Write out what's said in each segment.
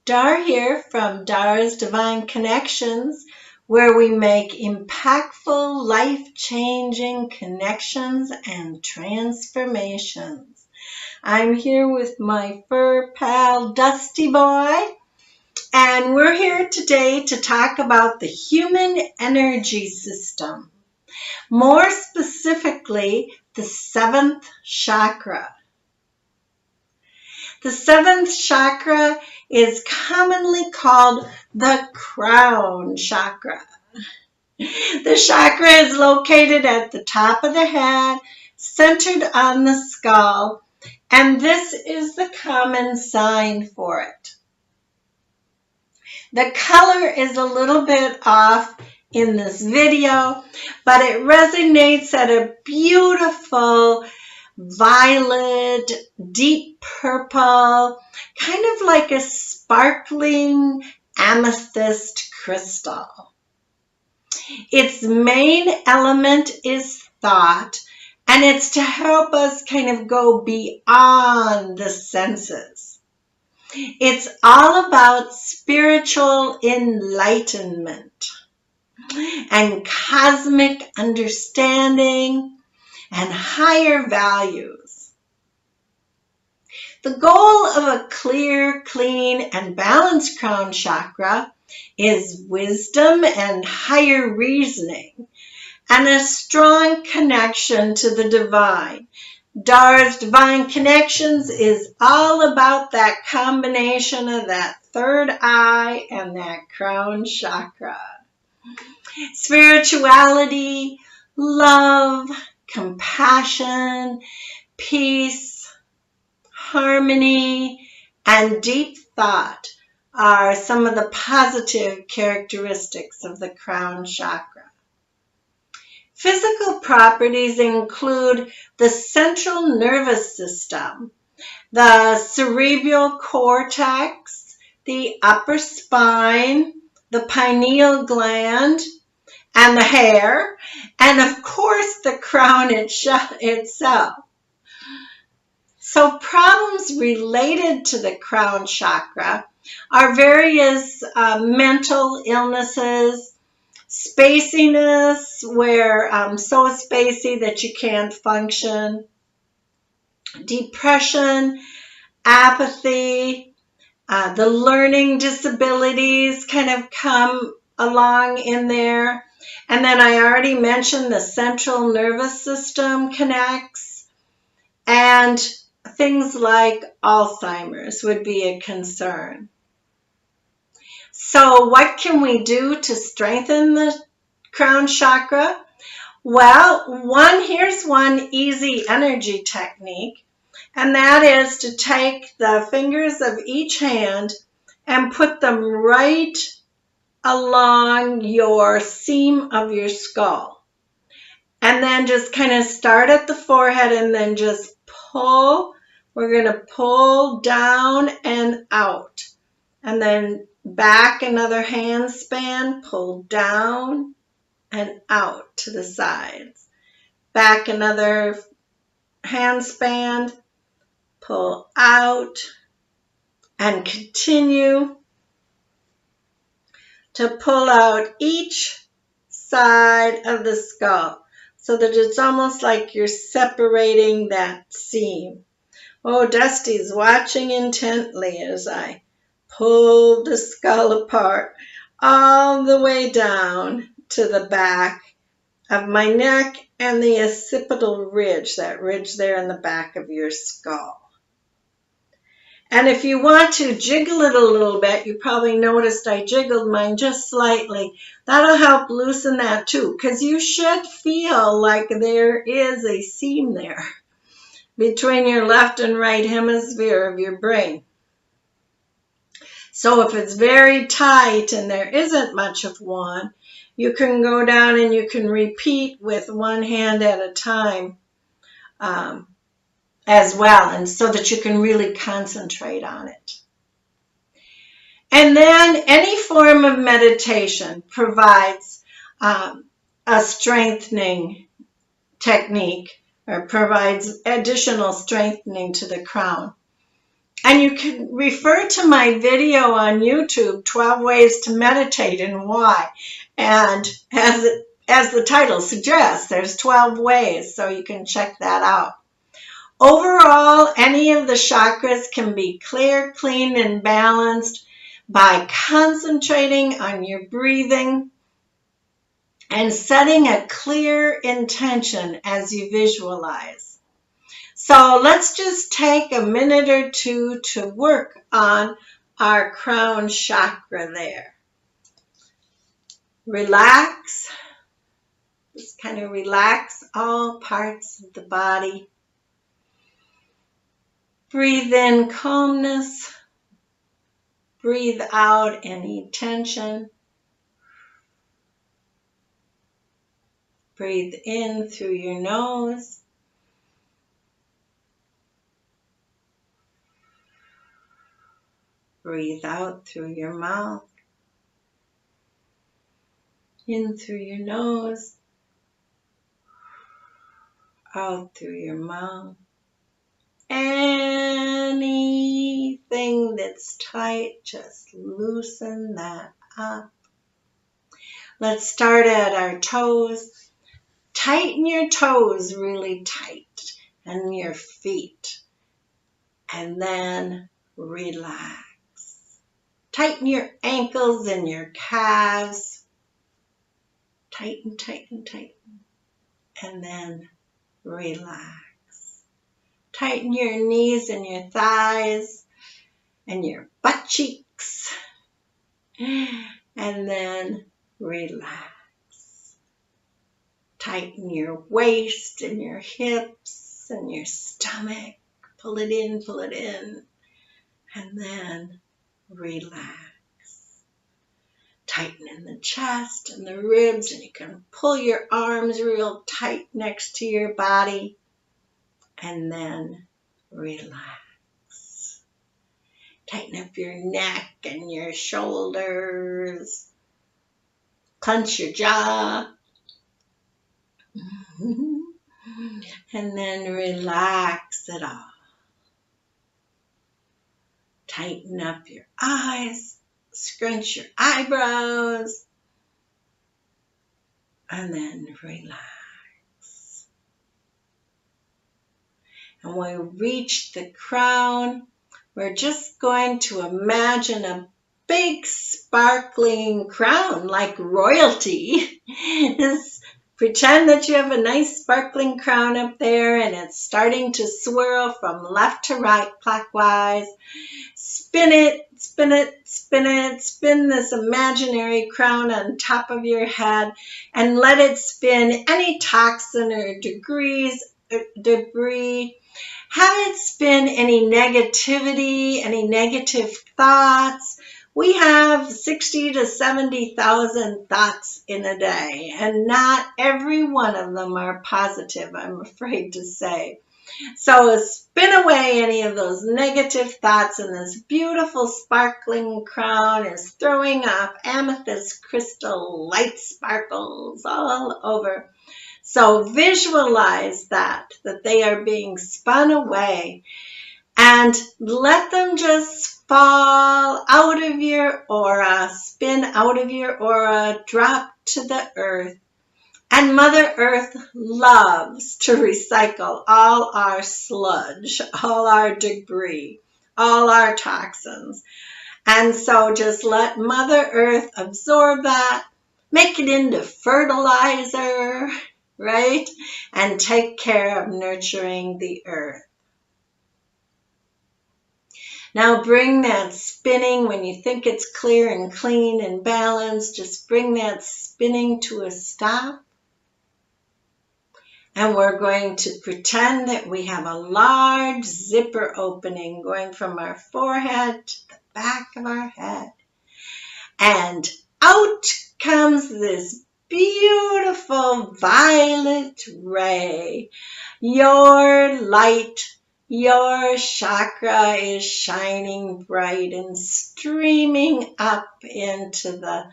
Dar here from Dar's Divine Connections, where we make impactful, life-changing connections and transformations. I'm here with my fur pal, Dusty Boy, and we're here today to talk about the human energy system, more specifically, the seventh chakra. The seventh chakra is commonly called the Crown Chakra. The chakra is located at the top of the head, centered on the skull, and this is the common sign for it. The color is a little bit off in this video, but it resonates at a beautiful violet, deep purple, kind of like a sparkling amethyst crystal. Its main element is thought, and it's to help us kind of go beyond the senses. It's all about spiritual enlightenment and cosmic understanding and higher values. The goal of a clear, clean, and balanced crown chakra is wisdom and higher reasoning and a strong connection to the divine. Dar's Divine Connections is all about that combination of that third eye and that crown chakra. Spirituality, love, compassion, peace, harmony, and deep thought are some of the positive characteristics of the crown chakra. Physical properties include the central nervous system, the cerebral cortex, the upper spine, the pineal gland, and the hair, and of course the crown itself. So problems related to the crown chakra are various mental illnesses, spaciness, where so spacey that you can't function, depression, apathy, the learning disabilities kind of come along in there. And then I already mentioned the central nervous system connects, and things like Alzheimer's would be a concern. So what can we do to strengthen the crown chakra? Well, here's one easy energy technique, and that is to take the fingers of each hand and put them right along your seam of your skull. And then just kind of start at the forehead and then just pull. We're going to pull down and out. And then back another hand span, pull down and out to the sides. Back another hand span, pull out, and continue to pull out each side of the skull so that it's almost like you're separating that seam. Oh, Dusty's watching intently as I pull the skull apart all the way down to the back of my neck and the occipital ridge, that ridge there in the back of your skull. And if you want to jiggle it a little bit, you probably noticed I jiggled mine just slightly. That'll help loosen that too, because you should feel like there is a seam there between your left and right hemisphere of your brain. So if it's very tight and there isn't much of one, you can go down and you can repeat with one hand at a time as well, and so that you can really concentrate on it. And then any form of meditation provides a strengthening technique or provides additional strengthening to the crown. And you can refer to my video on YouTube, 12 Ways to Meditate and Why. And as the title suggests, there's 12 ways, so you can check that out. Overall, any of the chakras can be clear, clean, and balanced by concentrating on your breathing and setting a clear intention as you visualize. So let's just take a minute or two to work on our crown chakra there. Relax. Just kind of relax all parts of the body. Breathe in calmness. Breathe out any tension. Breathe in through your nose. Breathe out through your mouth. In through your nose. Out through your mouth. Anything that's tight, just loosen that up. Let's start at our toes. Tighten your toes really tight and your feet. And then relax. Tighten your ankles and your calves. Tighten, tighten, tighten. And then relax. Tighten your knees and your thighs and your butt cheeks. And then relax. Tighten your waist and your hips and your stomach. Pull it in, and then relax. Tighten in the chest and the ribs, and you can pull your arms real tight next to your body, and then relax. Tighten up your neck and your shoulders. Clench your jaw. And then relax it all. Tighten up your eyes, scrunch your eyebrows, and then relax. And when we reach the crown, we're just going to imagine a big sparkling crown like royalty. Just pretend that you have a nice sparkling crown up there and it's starting to swirl from left to right clockwise. Spin it, spin it, spin it. Spin this imaginary crown on top of your head and let it spin any toxin or debris. Have it spin any negativity, any negative thoughts. We have 60 to 70,000 thoughts in a day, and not every one of them are positive, I'm afraid to say. So spin away any of those negative thoughts, and this beautiful sparkling crown is throwing up amethyst crystal light sparkles all over. So visualize that they are being spun away, and let them just fall out of your aura, spin out of your aura, drop to the earth. And Mother Earth loves to recycle all our sludge, all our debris, all our toxins. And so just let Mother Earth absorb that, make it into fertilizer, right? And take care of nurturing the earth. Now bring that spinning, when you think it's clear and clean and balanced, just bring that spinning to a stop. And we're going to pretend that we have a large zipper opening going from our forehead to the back of our head. And out comes this beautiful violet ray. Your light, your chakra is shining bright and streaming up into the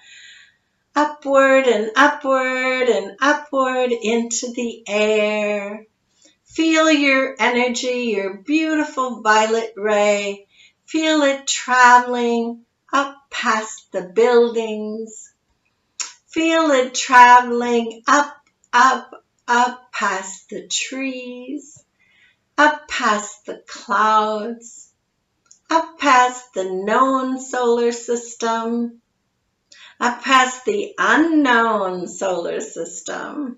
upward and upward and upward into the air. Feel your energy, your beautiful violet ray, Feel it traveling up past the buildings. Feel it traveling up, up, up past the trees, up past the clouds, up past the known solar system, up past the unknown solar system,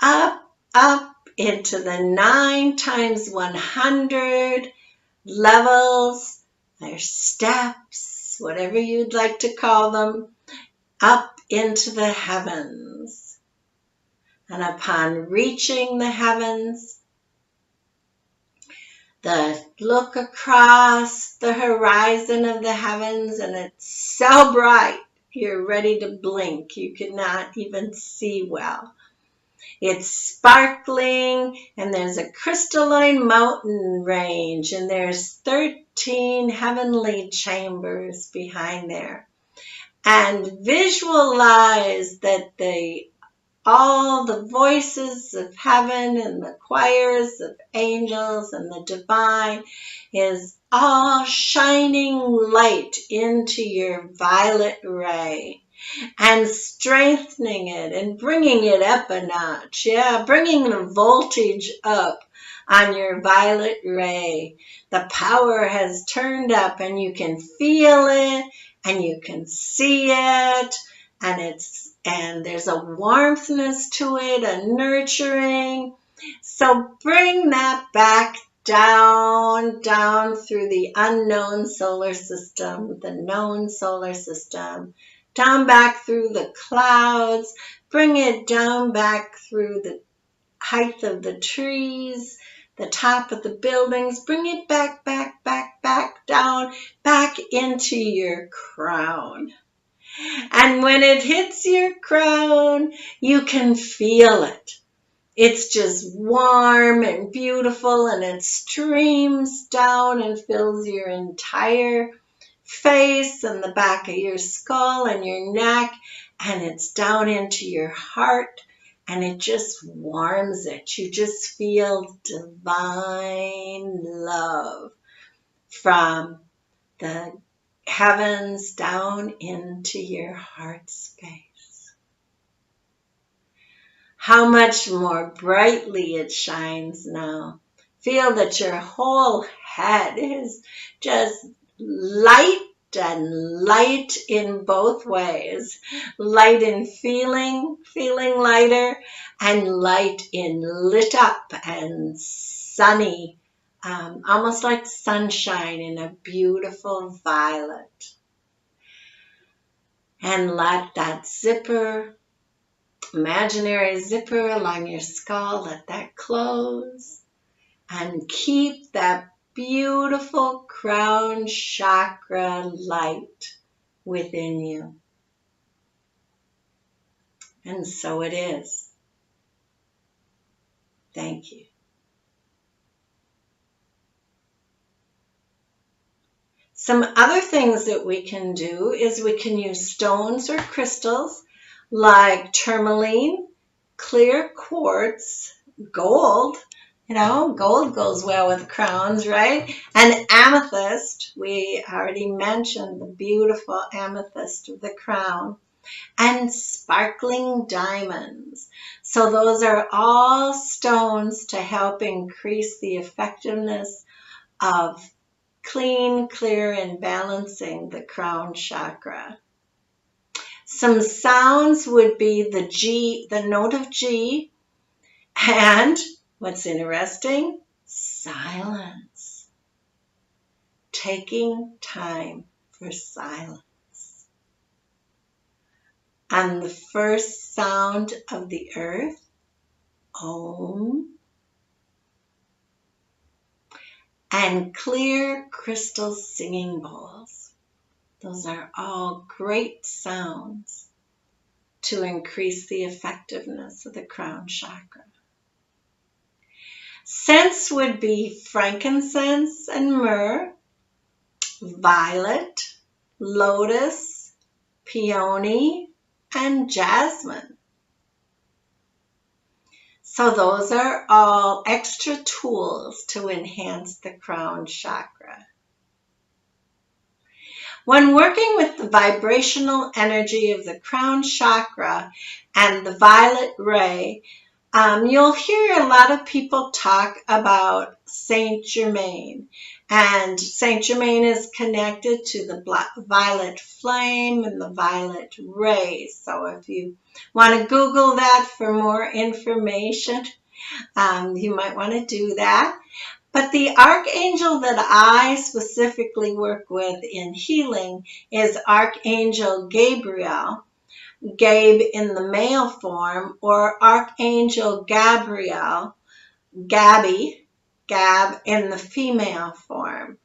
up, up into the 9 times 100 levels, or steps, whatever you'd like to call them, up into the heavens. And upon reaching the heavens, look across the horizon of the heavens, and it's so bright, you're ready to blink. You cannot even see well. It's sparkling, and there's a crystalline mountain range, and there's 13 heavenly chambers behind there. And visualize that all the voices of heaven and the choirs of angels and the divine is all shining light into your violet ray and strengthening it and bringing it up a notch. Yeah, bringing the voltage up on your violet ray. The power has turned up, and you can feel it and you can see it, and there's a warmthness to it, a nurturing. So bring that back down through the unknown solar system, the known solar system, down back through the clouds, bring it down back through the height of the trees, the top of the buildings, bring it back down, back into your crown. And when it hits your crown, you can feel it. It's just warm and beautiful, and it streams down and fills your entire face and the back of your skull and your neck, and it's down into your heart, and it just warms it. You just feel divine love from the heavens down into your heart space. How much more brightly it shines now. Feel that your whole head is just light, and light in both ways. Light in feeling lighter, and light in lit up and sunny, almost like sunshine in a beautiful violet. And let that zipper, imaginary zipper along your skull, let that close, and keep that beautiful crown chakra light within you. And so it is. Thank you. Some other things that we can do is we can use stones or crystals like tourmaline, clear quartz, gold. Gold goes well with crowns, right? And amethyst, we already mentioned the beautiful amethyst of the crown. And sparkling diamonds. So those are all stones to help increase the effectiveness of clean, clear, and balancing the crown chakra. Some sounds would be the G, the note of G, and what's interesting, silence. Taking time for silence. And the first sound of the earth, Om. And clear crystal singing bowls. Those are all great sounds to increase the effectiveness of the crown chakra. Scents would be frankincense and myrrh, violet, lotus, peony, and jasmine. So those are all extra tools to enhance the crown chakra. When working with the vibrational energy of the crown chakra and the violet ray, you'll hear a lot of people talk about Saint Germain. And Saint Germain is connected to the violet flame and the violet rays. So if you want to Google that for more information, you might want to do that. But the archangel that I specifically work with in healing is Archangel Gabriel, Gabe in the male form, or Archangel Gabriel, Gabby, Gab in the female form.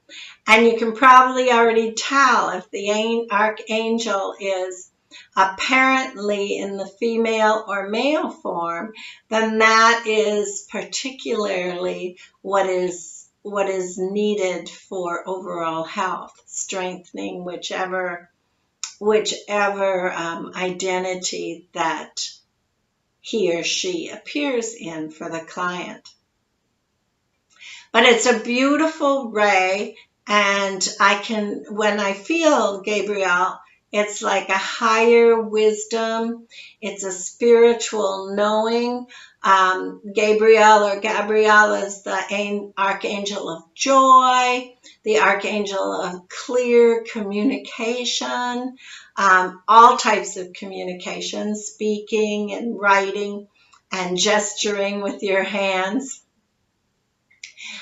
And you can probably already tell if the archangel is apparently in the female or male form, then that is particularly what is needed for overall health, strengthening whichever identity that he or she appears in for the client. But it's a beautiful ray, and when I feel Gabriel, it's like a higher wisdom. It's a spiritual knowing. Gabriel or Gabriel is the archangel of joy, the archangel of clear communication, all types of communication, speaking and writing and gesturing with your hands.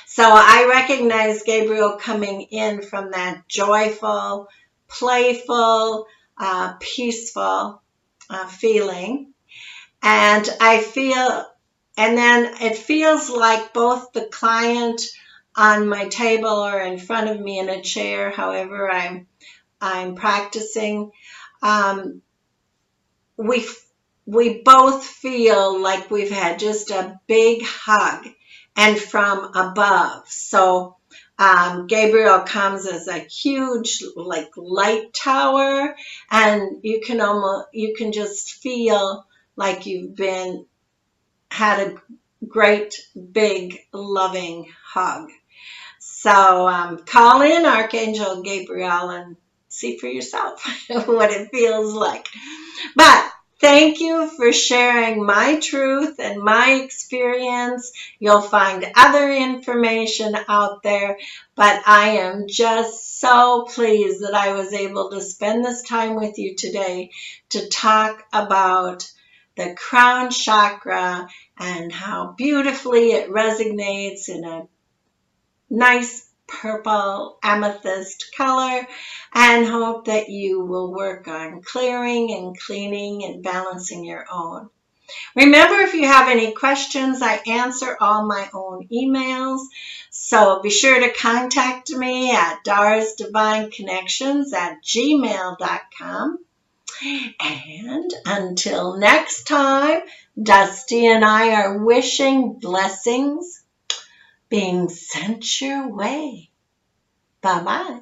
So I recognize Gabriel coming in from that joyful, playful, peaceful feeling. And then it feels like both the client on my table or in front of me in a chair, however I'm practicing, we both feel like we've had just a big hug and from above. So Gabriel comes as a huge light tower, and you can just feel like you've had a great big loving hug. So call in Archangel Gabriel and see for yourself what it feels like. But thank you for sharing my truth and my experience. You'll find other information out there, but I am just so pleased that I was able to spend this time with you today to talk about the crown chakra and how beautifully it resonates in a nice purple amethyst color, and hope that you will work on clearing and cleaning and balancing your own. Remember, if you have any questions, I answer all my own emails. So be sure to contact me at darsdivineconnections@gmail.com. And until next time, Dusty and I are wishing blessings being sent your way. Bye-bye.